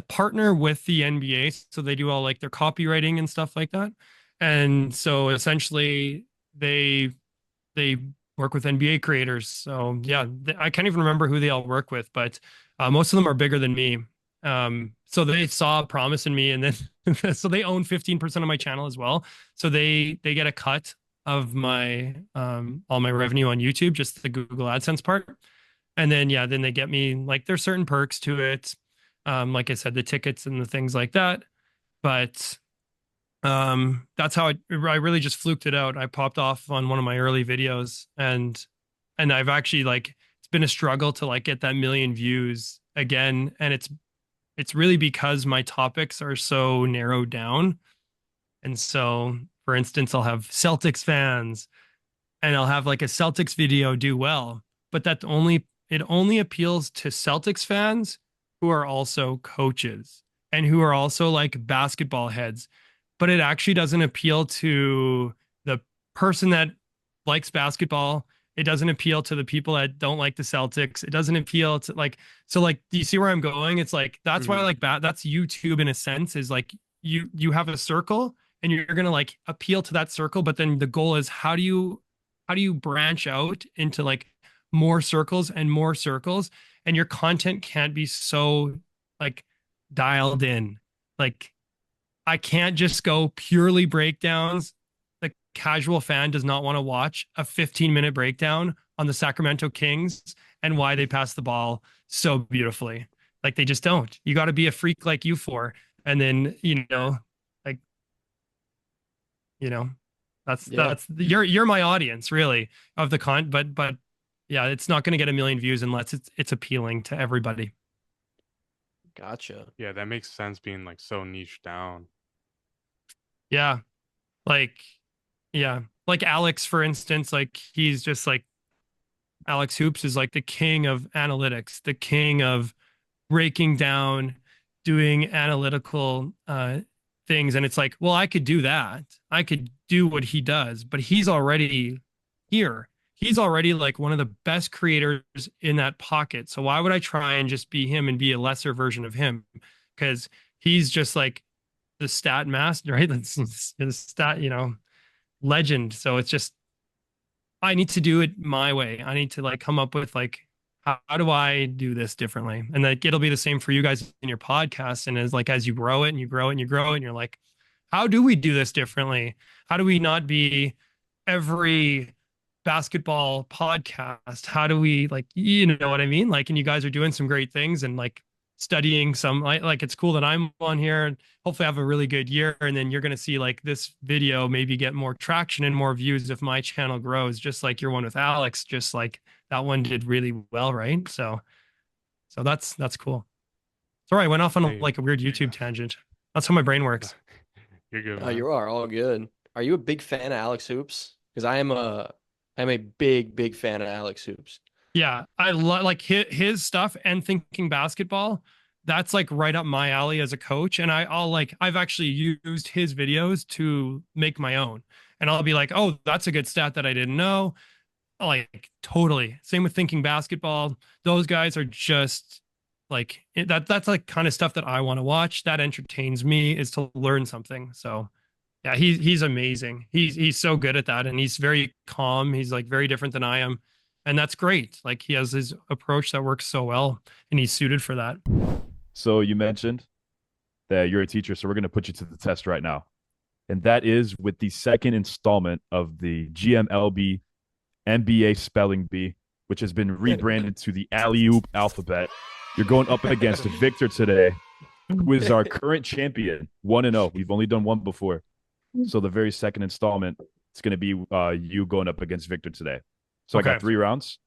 partner with the NBA, so they do all like their copywriting and stuff like that. And so essentially they work with NBA creators. So yeah, I can't even remember who they all work with, but most of them are bigger than me. So they saw a promise in me, and then so they own 15% of my channel as well. So they get a cut of my all my revenue on YouTube, just the Google AdSense part. And then yeah, then they get me like there's certain perks to it. Like I said, the tickets and the things like that. But That's how I really just fluked it out. I popped off on one of my early videos, and I've actually like it's been a struggle to like get that million views again, and it's really because my topics are so narrowed down. And so, for instance, I'll have Celtics fans and I'll have like a Celtics video do well, but it only appeals to Celtics fans who are also coaches and who are also like basketball heads. But it actually doesn't appeal to the person that likes basketball. It doesn't appeal to the people that don't like the Celtics. It doesn't appeal to like so like do you see where I'm going? It's like that's why like that's YouTube in a sense is like you have a circle and you're gonna like appeal to that circle, but then the goal is how do you branch out into like more circles and more circles, and your content can't be so like dialed in. Like I can't just go purely breakdowns. The casual fan does not want to watch a 15-minute breakdown on the Sacramento Kings and why they pass the ball so beautifully. Like they just don't. You got to be a freak like you for. And then, like, you know, Yeah, that's you're my audience really of the but yeah, it's not going to get a million views unless it's appealing to everybody. gotcha. Yeah, that makes sense being like so niche down. Yeah. Like, yeah. Like Alex, for instance, like he's just like Alex Hoops is like the king of analytics, the king of breaking down, doing analytical things. And it's like, well, I could do that. I could do what he does, but he's already here. He's already like one of the best creators in that pocket. So why would I try and just be him and be a lesser version of him? Because he's just like the stat master, right? That's the stat, legend. So it's just I need to do it my way. I need to like come up with like how do I do this differently? And like it'll be the same for you guys in your podcast. And as you grow it and you grow it and you grow it, and you're like, how do we do this differently? How do we not be every basketball podcast? How do we like you know what I mean? Like, and you guys are doing some great things and like studying some like it's cool that I'm on here and hopefully have a really good year. And then you're gonna see like this video maybe get more traction and more views if my channel grows, just like your one with Alex, just like that one did really well, right? So that's cool. Sorry, I went off on Hey, like a weird YouTube tangent. That's how my brain works. you're good, Oh, man. you are all good. Are you a big fan of Alex Hoops? Because I'm a big fan of Alex Hoops. Yeah, I like his stuff and thinking basketball. That's like right up my alley as a coach. And I'll like I've actually used his videos to make my own. And I'll be like, oh, that's a good stat that I didn't know. Like totally. Same with thinking basketball. Those guys are just like that's like kind of stuff that I want to watch. That entertains me is to learn something. So yeah, he's amazing. He's so good at that, and he's very calm. He's like very different than I am, and that's great. Like he has his approach that works so well, and he's suited for that. So you mentioned that you're a teacher, so we're going to put you to the test right now. And that is with the second installment of the GMLB NBA Spelling Bee, which has been rebranded to the Alley-Oop Alphabet. You're going up against Victor today, who is our current champion, 1-0. We've only done one before. So the very second installment, it's going to be you going up against Victor today. So Okay. I got 3 rounds.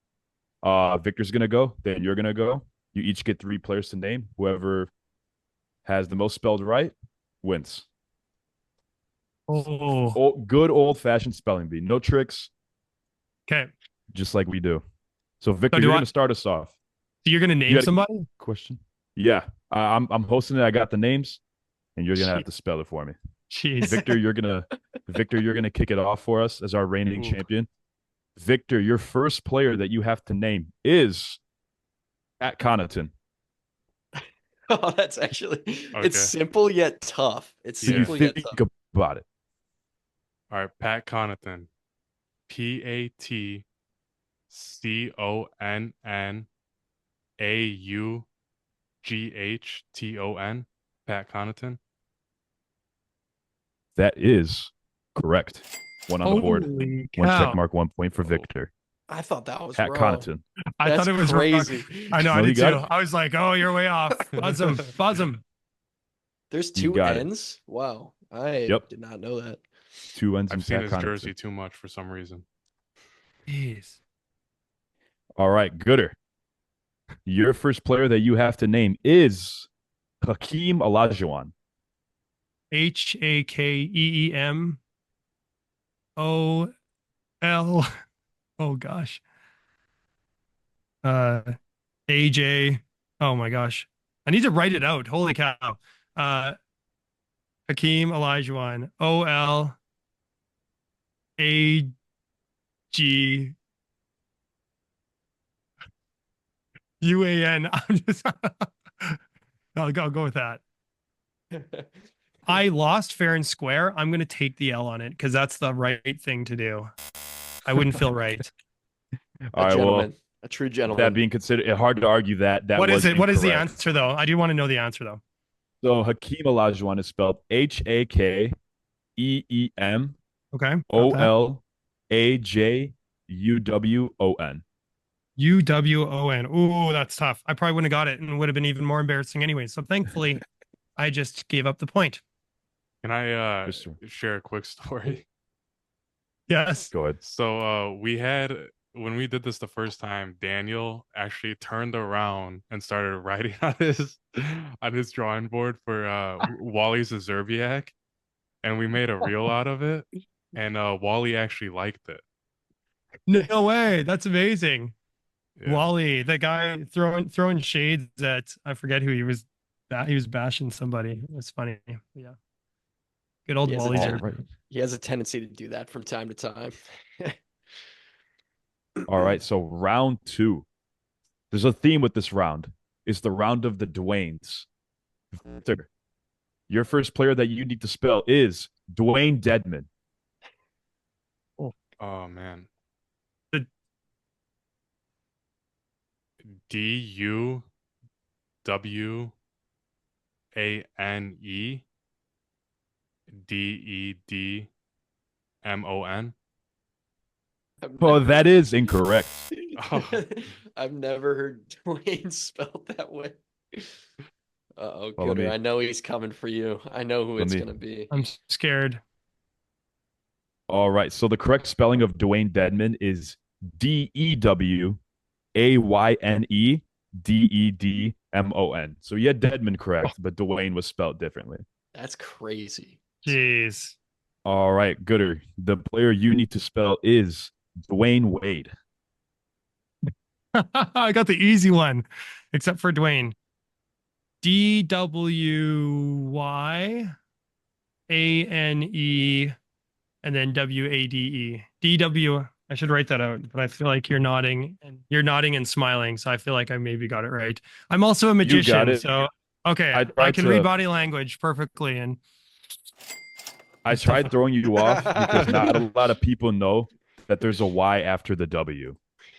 Victor's going to go, then you're going to go. You each get 3 players to name. Whoever has the most spelled right wins. Oh, Good old-fashioned spelling bee. No tricks, okay. just like we do. So Victor, So you're going to start us off. So you're gonna name gotta- somebody? Question? Yeah, I'm hosting it. I got the names, and you're gonna have to spell it for me. Jeez. Victor, you're gonna kick it off for us as our reigning Ooh. champion. Victor, your first player that you have to name is at Connaughton. Oh, that's actually Okay. it's simple yet tough. It's So you simple yet think tough. about it. All right, Pat Connaughton. PATCONNAUGHTON. Pat Connaughton. That is correct. One on the board. Holy One cow. check mark. 1 point for Victor. I thought that was Pat wrong. Connaughton. I That's thought it was crazy. I know, No, I you did got too. it. I was like, oh, you're way off. Buzz him. Buzz him. There's You 2 got it. N's. Wow. I Yep. did not know that. Two ends in I've seen his Pat jersey Connaughton. too much for some reason. Jeez. All right, Gooder. Your first player that you have to name is Hakeem Olajuwon. HAKEEMOL. Oh gosh. Uh AJ. Oh my gosh. I need to write it out. Holy cow. Uh Hakeem Olajuwon. OLAGUAN. I'm just I'll go with that. I lost fair and square. I'm gonna take the L on it because that's the right thing to do. I wouldn't feel right. All A right, well, gentleman, a true that gentleman. being considered, hard to argue that What is was it? What is the incorrect. answer though? I do want to know the answer though. So Hakeem Olajuwon is spelled HAKEEM Okay, got that. OLAJUWON. UWON. Ooh, that's tough. I probably wouldn't have got it and it would have been even more embarrassing anyway. So thankfully, I just gave up the point. Can I Yes, sir. share a quick story? Yes. Go ahead. So we had when we did this the first time, Daniel actually turned around and started writing on his drawing board for Wally's Zerbiak, and we made a reel out of it. And Wally actually liked it. No way. That's amazing. Yeah. Wally, the guy throwing shades at I forget who he was. He was bashing somebody. It was funny. Yeah. Good old He has a Wally's All are right. He has a tendency to do that from time to time. All right. So round two. There's a theme with this round. It's the round of the Dwaynes. Victor, your first player that you need to spell is Dwayne Dedman. Oh man. The- DUWANEDEDMON. Oh, that is incorrect. Oh. I've never heard Dwayne spelled that way. Uh-oh, Well, let Gooder. me- I know he's coming for you. I know who let it's me- gonna be. I'm scared. All right. So the correct spelling of Dwayne Dedman is DEWAYNEDEDMON. So you had Dedman correct, but Dwayne was spelled differently. That's crazy. Jeez. All right, Gooder. The player you need to spell is Dwayne Wade. I got the easy one, except for Dwayne. DWYANE and then WADE. DW. I should write that out, but I feel like you're nodding and smiling, so I feel like I maybe got it right. I'm also a magician, it. so okay, I I tried can to- read body language perfectly, and I tried throwing you off because not a lot of people know that there's a Y after the W.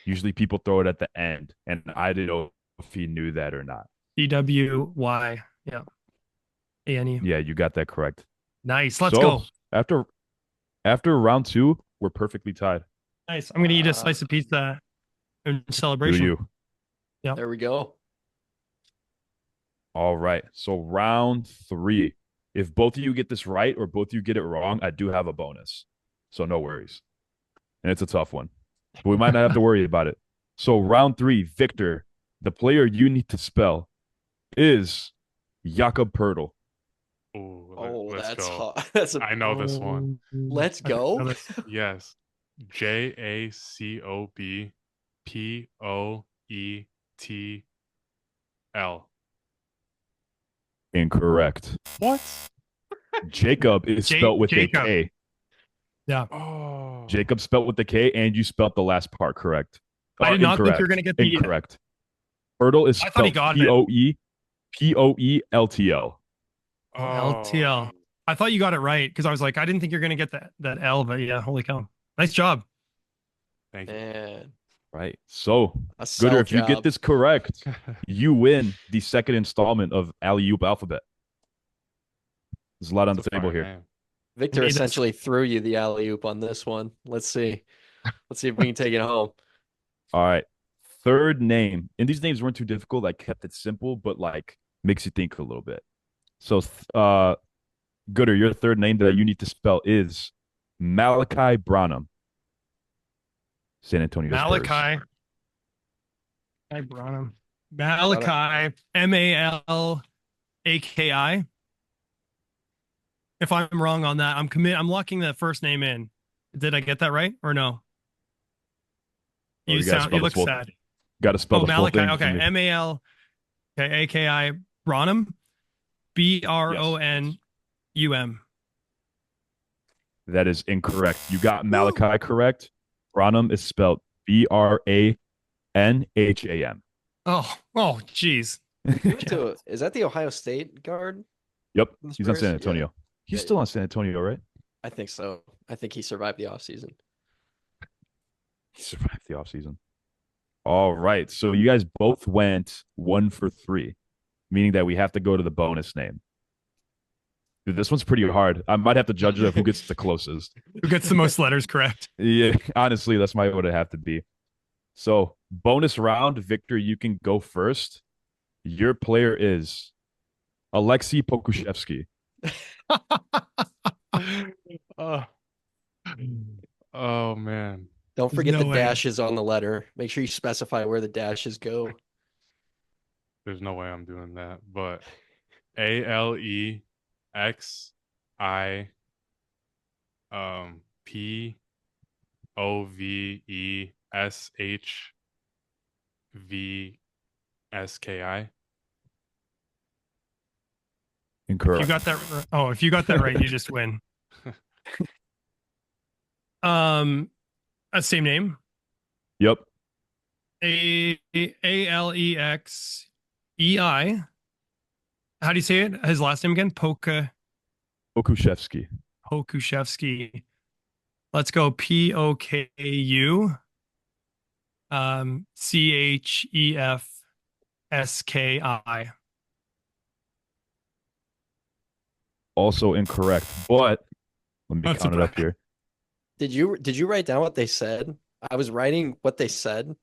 Usually people throw it at the end, and I didn't know if he knew that or not. DWY. Yeah. ANE. Yeah, you got that correct. Nice. Let's So, go. After round two, we're perfectly tied. Nice. I'm gonna eat a slice of pizza in Do celebration. you? There we go. All right. So round three. If both of you get this right or both of you get it wrong, I do have a bonus. So no worries. And it's a tough one. But we might not have to worry about it. So round three, Victor, the player you need to spell is Jakob Pertl. Ooh, Oh, let's that's go. hot. That's a I know this one. Let's go. Yes. JACOBPOETL. Incorrect. What? Jacob is spelled with Jacob. a K. Yeah. Oh. Jacob spelled with the K, and you spelled the last part correct. I did not think you were Incorrect. gonna get the Incorrect. Pertl is I thought he spelled got it. POEPOELTL. Oh, LTL. I thought you got it right because I was like, I didn't think you're gonna get that L, but yeah, holy cow. Nice job. Thank you. Man, Right. So, a sell Gooder, if you get job. this correct, you win the second installment of Alley Oop Alphabet. There's a lot on the That's a table fire here. name. Victor Made this. essentially threw you the alley oop on this one. Let's see. Let's see if we can take it home. All right. Third name. And these names weren't too difficult. I kept it simple, but like makes you think a little bit. So Gooder, your third name that you need to spell is Malachi Branham, San Antonio Spurs. Malachi. I brought him. Got it. Malachi. Malaki. If I'm wrong on that, I'm locking that first name in. Did I get that right or no? Oh, you You look sad. Got to spell Oh, the full Malachi. thing. Okay. Malaki. Branham. Bronum. That is incorrect. You got Malachi correct. Branham is spelled Branham. Geez. Is that the Ohio State guard? Yep, in the he's on Spurs? San Antonio. He's Yeah. still on San Antonio, right? I think so. I think he survived the offseason. He survived the offseason. All right, so you guys both went 1 for 3, meaning that we have to go to the bonus name. Dude, this one's pretty hard. I might have to judge it of who gets the closest. Who gets the most letters correct? Yeah, honestly, that's what it have to be. So, bonus round, Victor, you can go first. Your player is Alexei Pokushevsky. Oh, oh man. Don't There's forget no the way. dashes on the letter. Make sure you specify where the dashes go. There's no way I'm doing that. But ALEXI POVESHVSKI. Incorrect. If you got that right, you just win. Same name. Yep. Alexei. How do you say it? His last name again? Pokushevsky. Pokushevsky. Let's go POKU. CHEFSKI. Also incorrect, but let me That's count it up here. Did you write down what they said? I was writing what they said,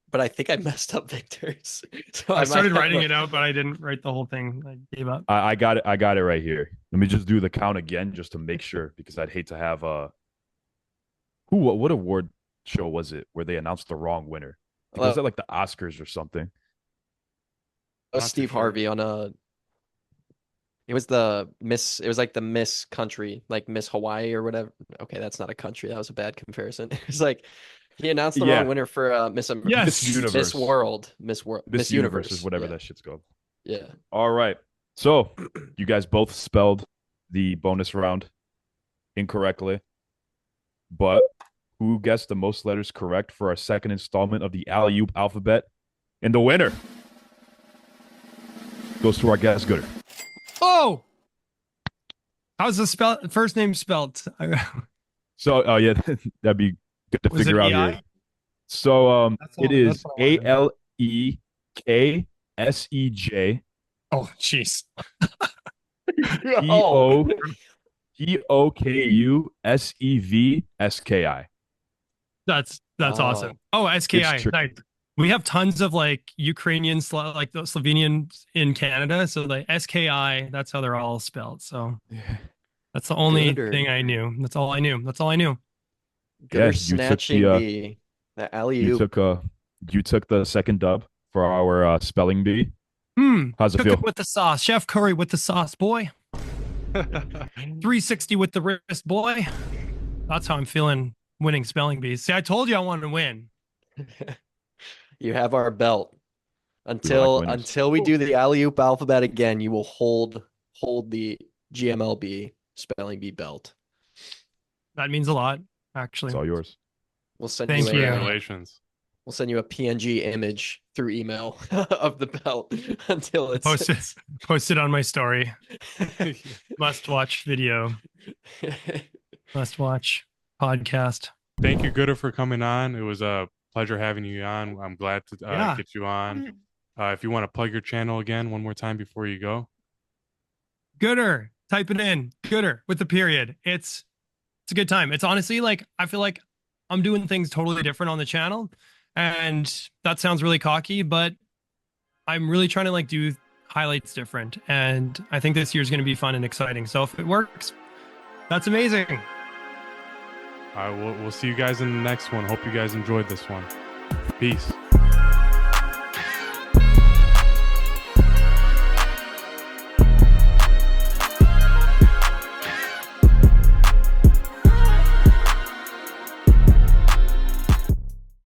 but I think I messed up Victor's. So I started writing it out, but I didn't write the whole thing. I gave up. I got it. I got it right here. Let me just do the count again just to make sure, because I'd hate to have what award show was it where they announced the wrong winner? Was that like the Oscars or something? Steve Harvey on a. It was the Miss. It was like the Miss Country, like Miss Hawaii or whatever. Okay, that's not a country. That was a bad comparison. It's like he announced the wrong winner for Miss Universe. Miss World, Miss Universe is whatever that shit's called. Yeah. All right. So you guys both spelled the bonus round incorrectly, but who gets the most letters correct for our second installment of the Alley-Oop alphabet? And the winner goes to our guest, Gooder. Oh, how's the first name spelled? So, yeah, that'd be good to figure out here. So, it is ALEKSEJ. Oh, jeez. POKUSEVSKI. That's awesome. Oh, SKI. Nice. We have tons of like Ukrainians, like the Slovenians in Canada. So like SKI, that's how they're all spelled. So that's the only thing I knew. That's all I knew. Gooder snatching the alley-oop. You took the second dub for our spelling bee. How's it feel? It with the sauce. Chef Curry with the sauce, boy. 360 with the wrist, boy. That's how I'm feeling winning spelling bees. See, I told you I wanted to win. You have our belt. Until we do the alley-oop alphabet again, you will hold the GMLB spelling bee belt. That means a lot, actually. It's all yours. We'll send Thank you. Congratulations. We'll send you a PNG image through email of the belt until it's posted on my story. Must watch video. Must watch podcast. Thank you, Gooder, for coming on. It was a pleasure having you on. I'm glad to get you on. If you want to plug your channel again one more time before you go. Gooder, type it in. Gooder with the period. It's a good time. It's honestly like I feel like I'm doing things totally different on the channel, and that sounds really cocky, but I'm really trying to like do highlights different. And I think this year's going to be fun and exciting. So if it works, that's amazing. All right, we'll see you guys in the next one. Hope you guys enjoyed this one. Peace.